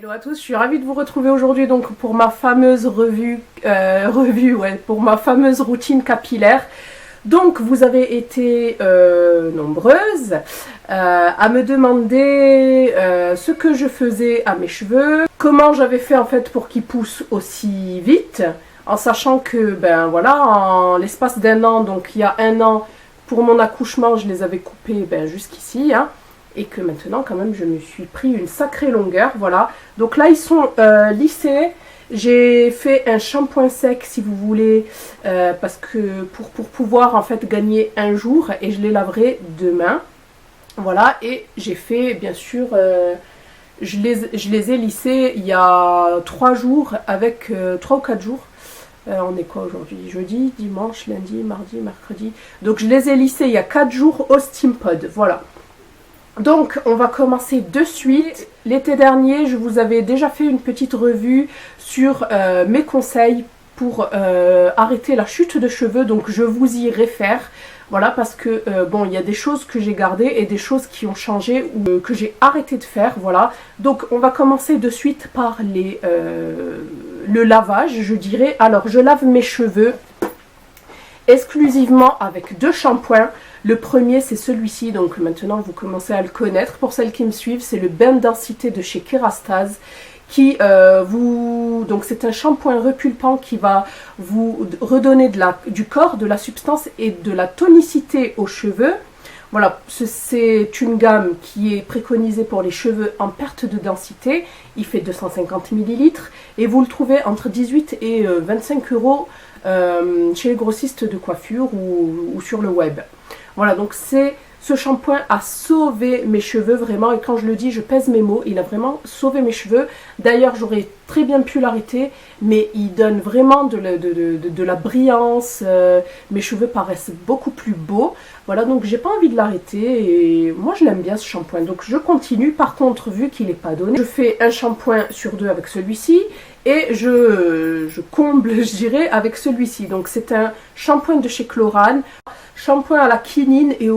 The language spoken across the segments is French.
Hello à tous, je suis ravie de vous retrouver aujourd'hui donc pour ma fameuse pour ma fameuse routine capillaire. Donc vous avez été nombreuses à me demander ce que je faisais à mes cheveux, comment j'avais fait en fait pour qu'ils poussent aussi vite, en sachant que ben voilà, en l'espace d'un an, donc il y a un an, pour mon accouchement, je les avais coupés jusqu'ici, hein. Et que maintenant quand même je me suis pris une sacrée longueur, voilà. Donc là ils sont lissés. J'ai fait un shampoing sec si vous voulez, parce que pour pouvoir en fait gagner un jour, et je les laverai demain. Voilà, et j'ai fait bien sûr, je les ai lissés il y a 3 jours, avec 3 ou 4 jours. On est quoi aujourd'hui? Jeudi, dimanche, lundi, mardi, mercredi. Donc je les ai lissés il y a 4 jours au Steam Pod, voilà. Donc on va commencer de suite. L'été dernier, je vous avais déjà fait une petite revue sur mes conseils pour arrêter la chute de cheveux. Donc je vous y réfère. Voilà, parce que bon, il y a des choses que j'ai gardées et des choses qui ont changé ou que j'ai arrêté de faire. Voilà. Donc on va commencer de suite par le lavage, je dirais. Alors je lave mes cheveux exclusivement avec 2 shampoings. Le premier c'est celui-ci, donc maintenant vous commencez à le connaître pour celles qui me suivent, c'est le bain de densité de chez Kérastase qui donc c'est un shampoing repulpant qui va vous redonner du corps, de la substance et de la tonicité aux cheveux. Voilà, c'est une gamme qui est préconisée pour les cheveux en perte de densité. Il fait 250 ml et vous le trouvez entre 18 et 25 euros chez les grossistes de coiffure ou sur le web. Voilà, donc ce shampoing a sauvé mes cheveux vraiment, et quand je le dis, je pèse mes mots, il a vraiment sauvé mes cheveux. D'ailleurs, j'aurais très bien pu l'arrêter, mais il donne vraiment de la brillance, mes cheveux paraissent beaucoup plus beaux. Voilà, donc j'ai pas envie de l'arrêter, et moi je l'aime bien ce shampoing, donc je continue. Par contre, vu qu'il n'est pas donné, je fais un shampoing sur 2 avec celui-ci, et je comble, je dirais, avec celui-ci. Donc c'est un shampoing de chez Chlorane, shampoing à la quinine et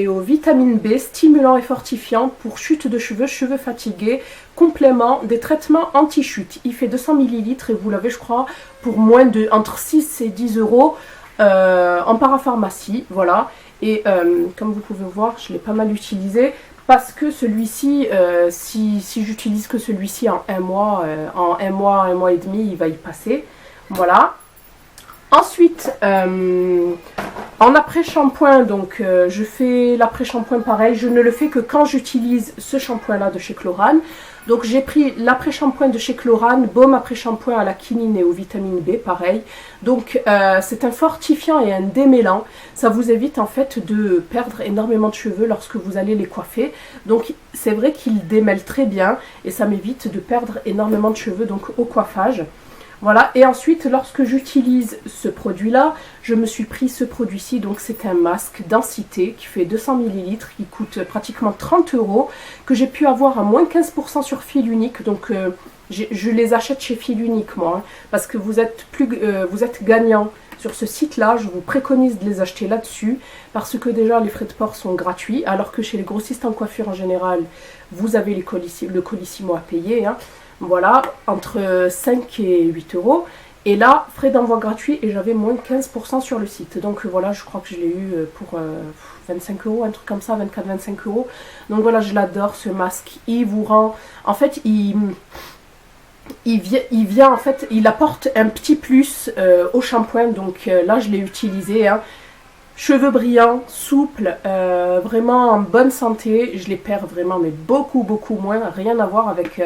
aux vitamines B, stimulant et fortifiant pour chute de cheveux, cheveux fatigués, complément des traitements anti-chute. Il fait 200 ml et vous l'avez, je crois, pour entre 6 et 10 euros en parapharmacie. Voilà. Et comme vous pouvez voir, je l'ai pas mal utilisé. Parce que celui-ci, si j'utilise que celui-ci en un mois et demi, il va y passer. Voilà. Ensuite, en après-shampoing, donc je fais l'après-shampoing pareil. Je ne le fais que quand j'utilise ce shampoing-là de chez Chlorane. Donc j'ai pris l'après-shampoing de chez Chlorane, baume après-shampoing à la quinine et aux vitamines B, pareil. Donc c'est un fortifiant et un démêlant. Ça vous évite en fait de perdre énormément de cheveux lorsque vous allez les coiffer. Donc c'est vrai qu'il démêle très bien et ça m'évite de perdre énormément de cheveux donc au coiffage. Voilà, et ensuite lorsque j'utilise ce produit là, je me suis pris ce produit-ci, donc c'est un masque densité qui fait 200 ml, qui coûte pratiquement 30 euros, que j'ai pu avoir à moins 15% sur fil unique. Donc je les achète chez fil unique moi, hein, parce que vous êtes gagnant sur ce site là. Je vous préconise de les acheter là-dessus, parce que déjà les frais de port sont gratuits, alors que chez les grossistes en coiffure en général, vous avez le colissimo à payer, hein. Voilà, entre 5 et 8 euros. Et là, frais d'envoi gratuit, et j'avais moins 15% sur le site. Donc voilà, je crois que je l'ai eu pour 25 euros, un truc comme ça, 24-25 euros. Donc voilà, je l'adore ce masque. Il vous rend... En fait, il vient en fait, il apporte un petit plus au shampoing. Donc là, je l'ai utilisé, hein. Cheveux brillants, souples, vraiment en bonne santé. Je les perds vraiment, mais beaucoup moins. Rien à voir avec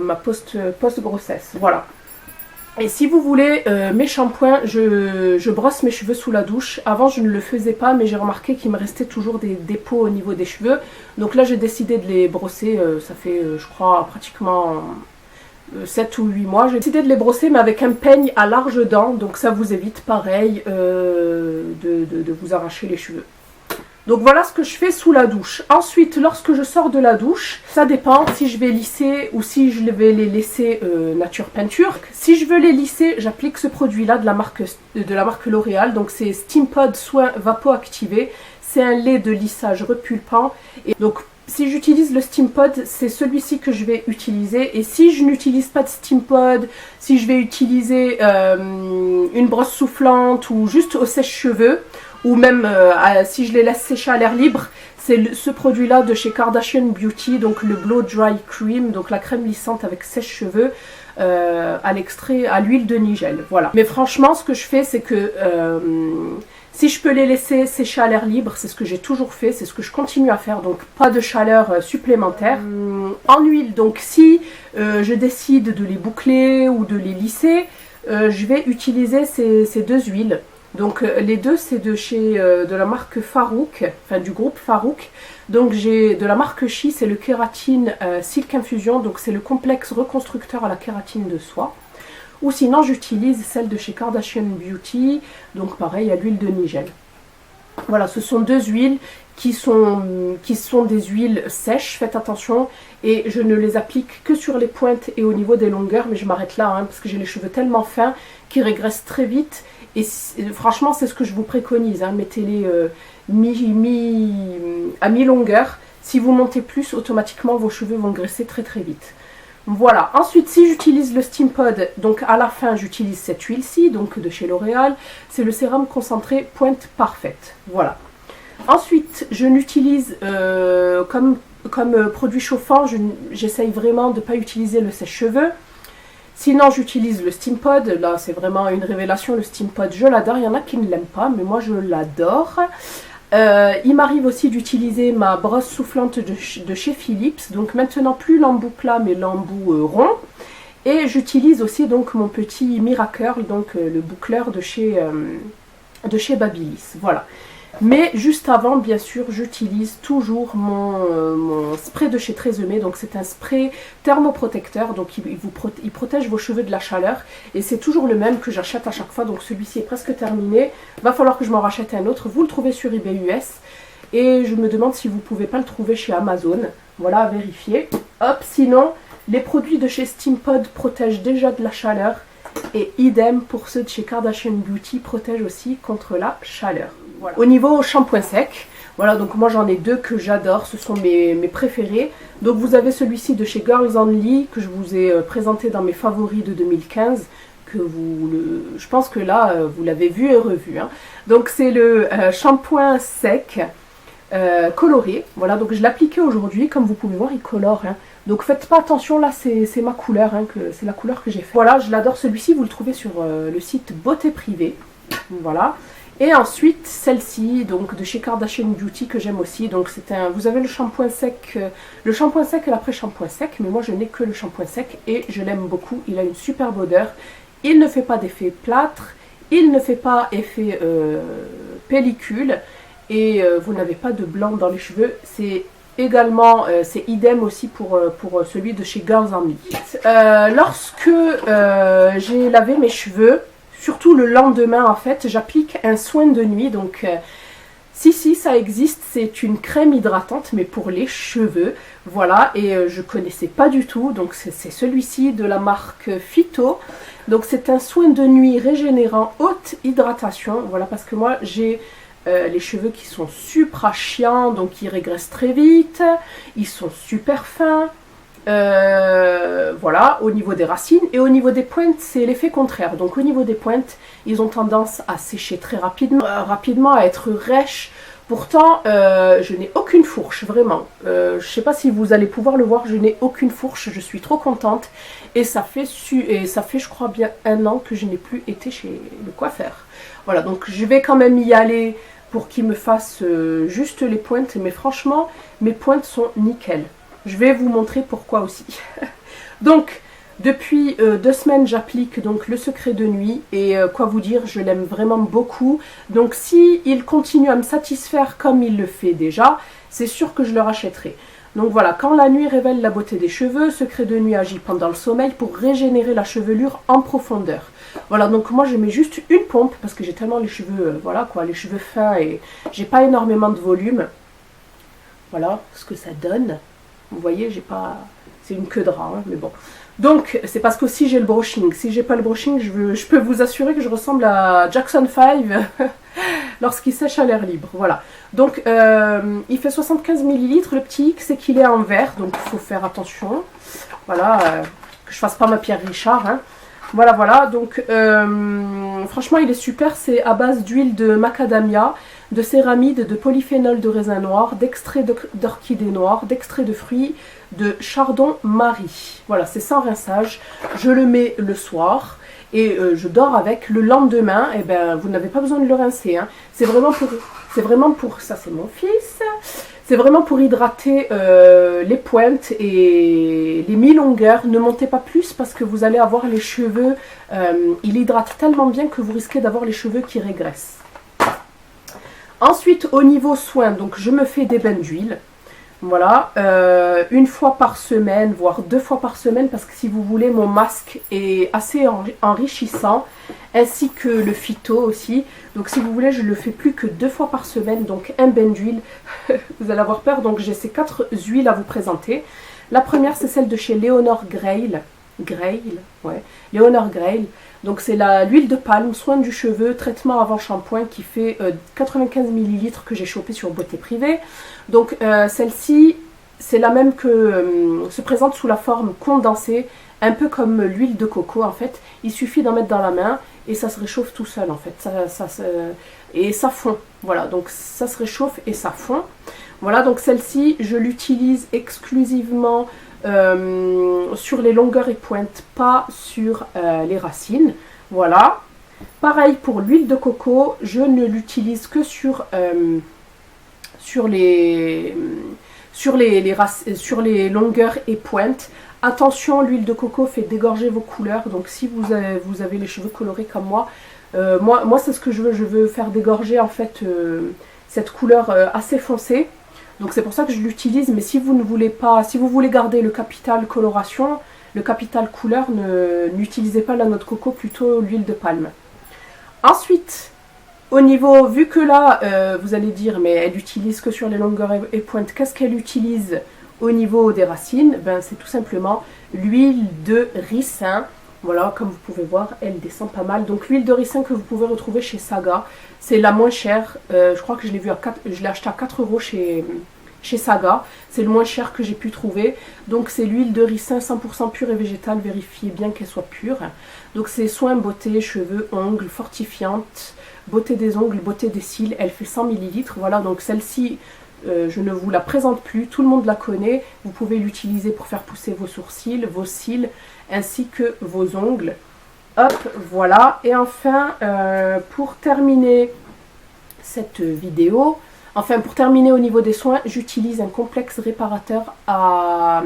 ma post-grossesse. Voilà. Et si vous voulez mes shampoings, je brosse mes cheveux sous la douche. Avant je ne le faisais pas, mais j'ai remarqué qu'il me restait toujours des dépôts au niveau des cheveux. Donc là j'ai décidé de les brosser, ça fait je crois pratiquement 7 ou 8 mois. J'ai décidé de les brosser, mais avec un peigne à larges dents, donc ça vous évite pareil de vous arracher les cheveux. Donc voilà ce que je fais sous la douche. Ensuite, lorsque je sors de la douche, ça dépend si je vais lisser ou si je vais les laisser nature peinture. Si je veux les lisser, j'applique ce produit-là de la marque L'Oréal. Donc c'est Steam Pod Soin Vapo Activé. C'est un lait de lissage repulpant. Et donc si j'utilise le Steam Pod, c'est celui-ci que je vais utiliser. Et si je n'utilise pas de Steam Pod, si je vais utiliser une brosse soufflante ou juste au sèche-cheveux, ou même si je les laisse sécher à l'air libre, c'est ce produit-là de chez Kardashian Beauty, donc le Blow Dry Cream, donc la crème lissante avec sèche-cheveux à l'extrait, à l'huile de nigel. Voilà. Mais franchement, ce que je fais, c'est que si je peux les laisser sécher à l'air libre, c'est ce que j'ai toujours fait, c'est ce que je continue à faire, donc pas de chaleur supplémentaire. En huile, donc si je décide de les boucler ou de les lisser, je vais utiliser ces deux huiles. Donc les deux c'est de la marque Farouk, enfin du groupe Farouk. Donc j'ai de la marque Chi, c'est le kératine Silk Infusion, donc c'est le complexe reconstructeur à la kératine de soie. Ou sinon j'utilise celle de chez Kardashian Beauty, donc pareil à l'huile de nigel. Voilà, ce sont deux huiles qui sont des huiles sèches, faites attention, et je ne les applique que sur les pointes et au niveau des longueurs, mais je m'arrête là, hein, parce que j'ai les cheveux tellement fins qu'ils régressent très vite, et franchement c'est ce que je vous préconise, hein, mettez-les à mi-longueur, si vous montez plus, automatiquement vos cheveux vont graisser très très vite. Voilà, ensuite si j'utilise le Steam Pod, donc à la fin j'utilise cette huile-ci, donc de chez L'Oréal, c'est le sérum concentré Pointe Parfaite, voilà. Ensuite je n'utilise comme produit chauffant, j'essaye vraiment de ne pas utiliser le sèche-cheveux. Sinon j'utilise le Steam Pod, là c'est vraiment une révélation, le Steam Pod je l'adore, il y en a qui ne l'aiment pas, mais moi je l'adore. Il m'arrive aussi d'utiliser ma brosse soufflante de chez Philips, donc maintenant plus l'embout plat mais l'embout rond. Et j'utilise aussi donc mon petit Miracurl, donc le boucleur de chez Babyliss, voilà. Mais juste avant, bien sûr, j'utilise toujours mon spray de chez Tresemmé. Donc c'est un spray thermoprotecteur, donc il protège vos cheveux de la chaleur. Et c'est toujours le même que j'achète à chaque fois, donc celui-ci est presque terminé. Va falloir que je m'en rachète un autre. Vous le trouvez sur eBay US. Et je me demande si vous ne pouvez pas le trouver chez Amazon. Voilà, à vérifier. Hop, sinon, les produits de chez Steam Pod protègent déjà de la chaleur. Et idem pour ceux de chez Kardashian Beauty, protègent aussi contre la chaleur. Voilà. Au niveau shampoing sec, voilà, donc moi j'en ai deux que j'adore, ce sont mes préférés. Donc vous avez celui-ci de chez Girls Only que je vous ai présenté dans mes favoris de 2015. Je pense que là vous l'avez vu et revu. Hein. Donc c'est le shampoing sec coloré. Voilà, donc je l'ai appliqué aujourd'hui, comme vous pouvez voir il colore. Hein. Donc faites pas attention, là c'est ma couleur, hein, c'est la couleur que j'ai fait. Voilà, je l'adore celui-ci, vous le trouvez sur le site Beauté Privée. Voilà. Et ensuite celle-ci, donc de chez Kardashian Beauty que j'aime aussi. Donc c'est vous avez le shampoing sec et l'après-shampoing sec, mais moi je n'ai que le shampoing sec et je l'aime beaucoup. Il a une superbe odeur. Il ne fait pas d'effet plâtre, il ne fait pas effet pellicule et vous n'avez pas de blanc dans les cheveux. C'est également, c'est idem aussi pour celui de chez Girls Only. Lorsque j'ai lavé mes cheveux, surtout le lendemain en fait, j'applique un soin de nuit. Donc si ça existe, c'est une crème hydratante mais pour les cheveux. Voilà, et je connaissais pas du tout. Donc c'est celui-ci de la marque Phyto. Donc c'est un soin de nuit régénérant haute hydratation. Voilà, parce que moi j'ai les cheveux qui sont super chiants, donc ils régressent très vite. Ils sont super fins. Voilà, au niveau des racines, et au niveau des pointes c'est l'effet contraire. Donc au niveau des pointes ils ont tendance à sécher très rapidement, à être rêches. Pourtant je n'ai aucune fourche, vraiment. Je sais pas si vous allez pouvoir le voir, je n'ai aucune fourche, je suis trop contente. Et ça fait je crois bien 1 an que je n'ai plus été chez le coiffeur. Voilà, donc je vais quand même y aller pour qu'il me fasse juste les pointes, mais franchement mes pointes sont nickel. Je vais vous montrer pourquoi aussi. Donc, depuis 2 semaines, j'applique donc le secret de nuit. Et quoi vous dire, je l'aime vraiment beaucoup. Donc, si il continue à me satisfaire comme il le fait déjà, c'est sûr que je le rachèterai. Donc voilà, quand la nuit révèle la beauté des cheveux, secret de nuit agit pendant le sommeil pour régénérer la chevelure en profondeur. Voilà, donc moi je mets juste une pompe parce que j'ai tellement les cheveux, voilà quoi, les cheveux fins et j'ai pas énormément de volume. Voilà ce que ça donne. Vous voyez, j'ai pas... c'est une queue de rat, hein, mais bon. Donc, c'est parce qu'aussi j'ai le brushing. Si j'ai pas le brushing, je peux vous assurer que je ressemble à Jackson 5 lorsqu'il sèche à l'air libre. Voilà. Donc, il fait 75 ml. Le petit X, c'est qu'il est en verre, donc il faut faire attention. Voilà, que je fasse pas ma Pierre Richard. Hein. Voilà, voilà. Donc, franchement, il est super. C'est à base d'huile de macadamia, de céramide, de polyphénol de raisin noir, d'extrait d'orchidée noire, d'extrait de fruits, de chardon-marie. Voilà, c'est sans rinçage. Je le mets le soir et je dors avec. Le lendemain, eh ben, vous n'avez pas besoin de le rincer. Hein. C'est vraiment pour... Ça, c'est mon fils. C'est vraiment pour hydrater les pointes et les mi-longueurs. Ne montez pas plus parce que vous allez avoir les cheveux. Il hydrate tellement bien que vous risquez d'avoir les cheveux qui régressent. Ensuite, au niveau soins, donc je me fais des bains d'huile. Voilà, une fois par semaine, voire 2 fois par semaine, parce que si vous voulez, mon masque est assez enrichissant, ainsi que le phyto aussi. Donc si vous voulez, je le fais plus que 2 fois par semaine, donc un bain d'huile. Vous allez avoir peur, donc j'ai ces 4 huiles à vous présenter. La première, c'est celle de chez Leonor Grail. Ouais, Leonor Grail. Donc c'est l'huile de palme, soin du cheveu, traitement avant shampoing qui fait 95 ml que j'ai chopé sur Beauté Privée. Donc celle-ci, c'est la même que se présente sous la forme condensée, un peu comme l'huile de coco en fait. Il suffit d'en mettre dans la main et ça se réchauffe tout seul en fait. Et ça fond. Voilà, donc ça se réchauffe et ça fond. Voilà, donc celle-ci, je l'utilise exclusivement sur les longueurs et pointes, pas sur les racines. Voilà. Pareil pour l'huile de coco, je ne l'utilise que sur les longueurs et pointes. Attention, l'huile de coco fait dégorger vos couleurs, donc si vous avez les cheveux colorés comme moi, moi c'est ce que je veux. Je veux faire dégorger en fait cette couleur assez foncée. Donc c'est pour ça que je l'utilise, mais si vous ne voulez pas, si vous voulez garder le capital coloration, le capital couleur, n'utilisez pas la noix de coco, plutôt l'huile de palme. Ensuite, au niveau, vu que là, vous allez dire, mais elle utilise que sur les longueurs et pointes, qu'est-ce qu'elle utilise au niveau des racines? Ben, c'est tout simplement l'huile de ricin. Voilà, comme vous pouvez voir, elle descend pas mal. Donc l'huile de ricin que vous pouvez retrouver chez Saga, c'est la moins chère. Je crois que je l'ai acheté à 4 € chez Saga. C'est le moins cher que j'ai pu trouver. Donc c'est l'huile de ricin 100% pure et végétale. Vérifiez bien qu'elle soit pure. Donc c'est soin beauté, cheveux, ongles, fortifiante, beauté des ongles, beauté des cils. Elle fait 100 ml. Voilà, donc celle-ci, je ne vous la présente plus. Tout le monde la connaît. Vous pouvez l'utiliser pour faire pousser vos sourcils, vos cils, ainsi que vos ongles. Hop, voilà. Et enfin, pour terminer cette vidéo, pour terminer au niveau des soins, j'utilise un complexe réparateur à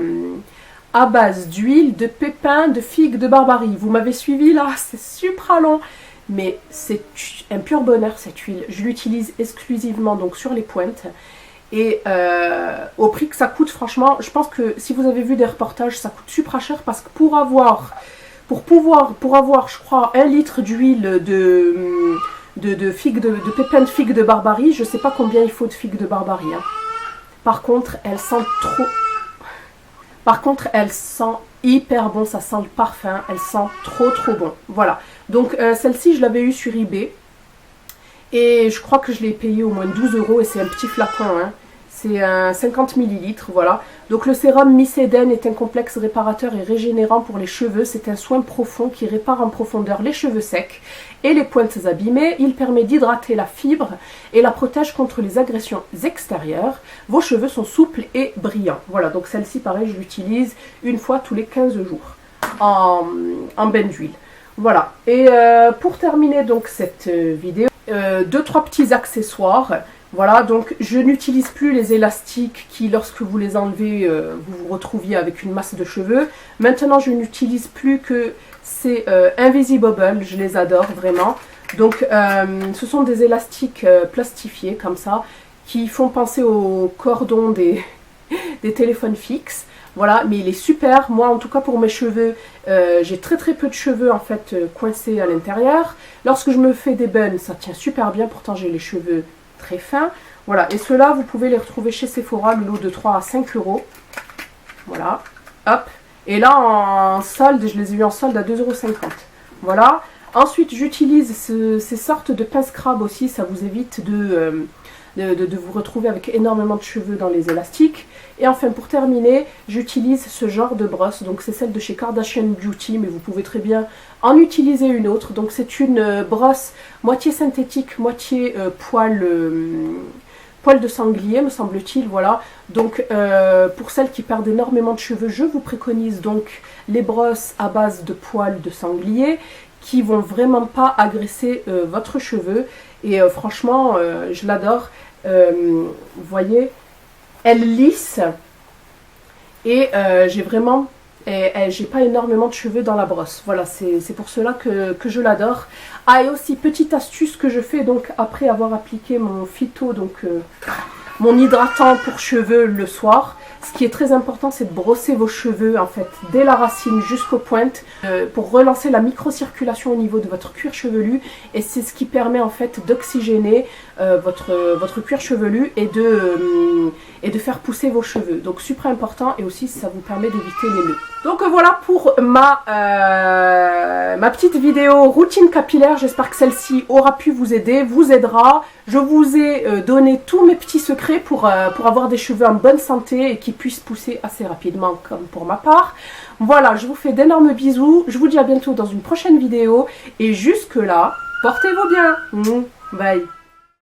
base d'huile, de pépins, de figues de barbarie. Vous m'avez suivi là, c'est super long, mais c'est un pur bonheur cette huile. Je l'utilise exclusivement donc sur les pointes. Et au prix que ça coûte, franchement, je pense que si vous avez vu des reportages, ça coûte super cher parce que pour avoir, je crois, 1 litre d'huile de pépins de figues de barbarie, je sais pas combien il faut de figues de barbarie. Hein. Par contre, elle sent hyper bon, ça sent le parfum, elle sent trop bon. Voilà. Donc celle-ci, je l'avais eue sur eBay. Et je crois que je l'ai payé au moins 12 € et c'est un petit flacon. Hein. C'est un 50 ml, voilà. Donc le sérum Mycédène est un complexe réparateur et régénérant pour les cheveux. C'est un soin profond qui répare en profondeur les cheveux secs et les pointes abîmées. Il permet d'hydrater la fibre et la protège contre les agressions extérieures. Vos cheveux sont souples et brillants. Voilà, donc celle-ci, pareil, je l'utilise une fois tous les 15 jours en bain d'huile. Voilà, et pour terminer donc cette vidéo, 2-3 petits accessoires. Voilà, donc je n'utilise plus les élastiques qui, lorsque vous les enlevez, vous vous retrouviez avec une masse de cheveux. Maintenant, je n'utilise plus que ces Invisibobble, je les adore vraiment. Donc, ce sont des élastiques plastifiés comme ça, qui font penser aux cordons des téléphones fixes. Voilà, mais il est super. Moi, en tout cas, pour mes cheveux, j'ai très peu de cheveux en fait coincés à l'intérieur. Lorsque je me fais des buns, ça tient super bien. Pourtant, j'ai les cheveux très fins. Voilà, et ceux-là, vous pouvez les retrouver chez Sephora, le lot de 3 à 5 €. Voilà, hop. Et là, en solde, je les ai eu en solde à 2,50 €. Voilà. Ensuite, j'utilise ces sortes de pince-crabe aussi, ça vous évite de vous retrouver avec énormément de cheveux dans les élastiques. Et enfin, pour terminer, j'utilise ce genre de brosse. Donc, c'est celle de chez Kardashian Beauty, mais vous pouvez très bien en utiliser une autre. Donc, c'est une brosse moitié synthétique, moitié poil de sanglier, me semble-t-il. Voilà. Donc, pour celles qui perdent énormément de cheveux, je vous préconise donc les brosses à base de poils de sanglier qui vont vraiment pas agresser votre cheveu. Et franchement, je l'adore. Vous voyez, elle lisse et j'ai pas énormément de cheveux dans la brosse. Voilà, c'est pour cela que je l'adore. Ah, et aussi, petite astuce que je fais donc après avoir appliqué mon phyto, donc mon hydratant pour cheveux le soir. Ce qui est très important, c'est de brosser vos cheveux en fait dès la racine jusqu'aux pointes pour relancer la microcirculation au niveau de votre cuir chevelu, et c'est ce qui permet en fait d'oxygéner votre cuir chevelu et de faire pousser vos cheveux. Donc super important, et aussi ça vous permet d'éviter les nœuds. Donc voilà pour ma petite vidéo routine capillaire. J'espère que celle-ci aura pu vous aider, vous aidera. Je vous ai donné tous mes petits secrets pour avoir des cheveux en bonne santé et qui puissent pousser assez rapidement comme pour ma part. Voilà, je vous fais d'énormes bisous. Je vous dis à bientôt dans une prochaine vidéo. Et jusque là, portez-vous bien. Bye.